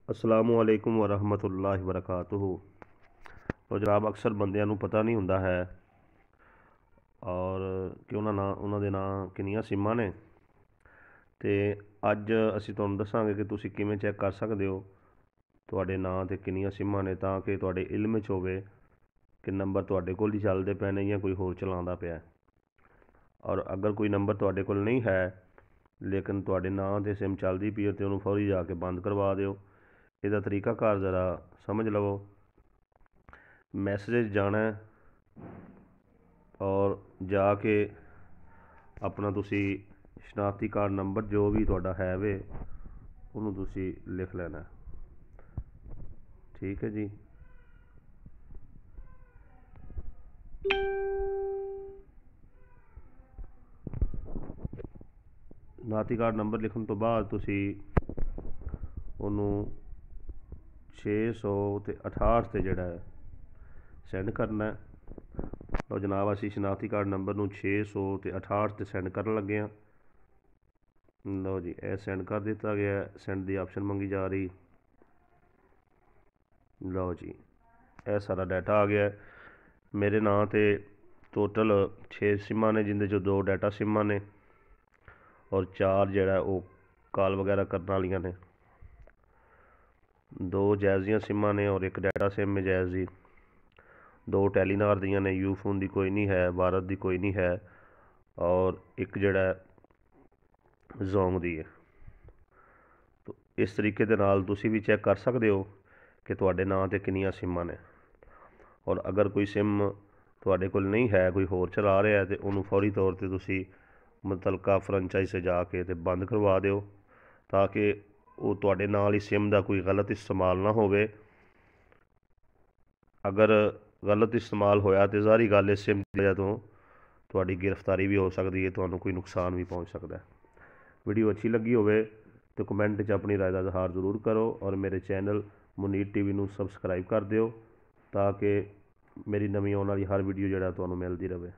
अस्सलामुअलैकुम वरहमतुल्लाहि वबरकातुहू। तो जनाब अक्सर बंदियां नूं पता नहीं हुंदा है और कि उन्हां दे नां किन्नियां सिम्मां ने। ते अज असीं तुहानूं दस्सांगे कि तुसीं किवें चैक कर सकदे हो तुहाडे नां ते किन्नियां सिम्मां ने, तां कि तुहाडे इल्म च होवे कि नंबर तुहाडे कोल ही चलदे पे ने जां कोई होर चलांदा पिया। और अगर कोई नंबर तुहाडे कोल नहीं है लेकिन तुहाडे नां ते सिम चलदी पई है ते उहनूं फौरी जाके बंद करवा दिओ। ਇਹਦਾ ਤਰੀਕਾਕਾਰ ज़रा समझ लवो। मैसेज जाना है और जाके अपना तुसी शनाख्ती कार्ड नंबर जो भी तुहाडा है वे उन्होंने तुसी लिख लेना। ठीक है जी। शनाख्ती कार्ड नंबर लिखने तो बाद तुसी उन्होंने 668 से जोड़ा है सेंड करना है। तो जनाब असी शनाख्ती कार्ड नंबर नूं 668 से सेंड कर लगे हाँ। लो जी यह सेंड कर दिता गया, सेंड की ऑप्शन मंगी जा रही। लो जी यह सारा डाटा आ गया। मेरे नां ते टोटल 6 सिम्मां ने जिंदे चो 2 डाटा सिम्मां ने और 4 जोड़ा वो कॉल वगैरह करने वालियां ने। 2 जायज़ दियां सिम्मां ने और 1 डाटा सिम है जायज़ दी। 2 टैलीनार दियां ने, यूफोन की कोई नहीं है, भारत की कोई नहीं है और एक जड़ा जोंग दी है। तो इस तरीके दे नाल तुसी भी चैक कर सकते हो कि तुहाडे नां ते किन्नियां सिम्मां ने। और अगर कोई सिम तुहाडे कोल नहीं है, कोई होर चला रहा है तो उन्होंने फौरी तौर पर तुसी मुतलका फ्रेंचाइज से जाके ते बंद करवा दिओ ताकि वो तुहाडे नाल ही सिम का कोई गलत इस्तेमाल ना होवे। अगर गलत इस्तेमाल होया तो ज़ाहिर गल है सिम की वजह तो तुहाडी गिरफ्तारी भी हो सकती है, तुहानूं कोई नुकसान भी पहुँच सकता है। वीडियो अच्छी लगी होवे तो कमेंट च अपनी राय का इजहार जरूर करो और मेरे चैनल मुनीर टीवी नूं सबसक्राइब कर दिओ ताकि मेरी नवीं आने वाली हर वीडियो जिहड़ा तुहानूं मिलती रहे।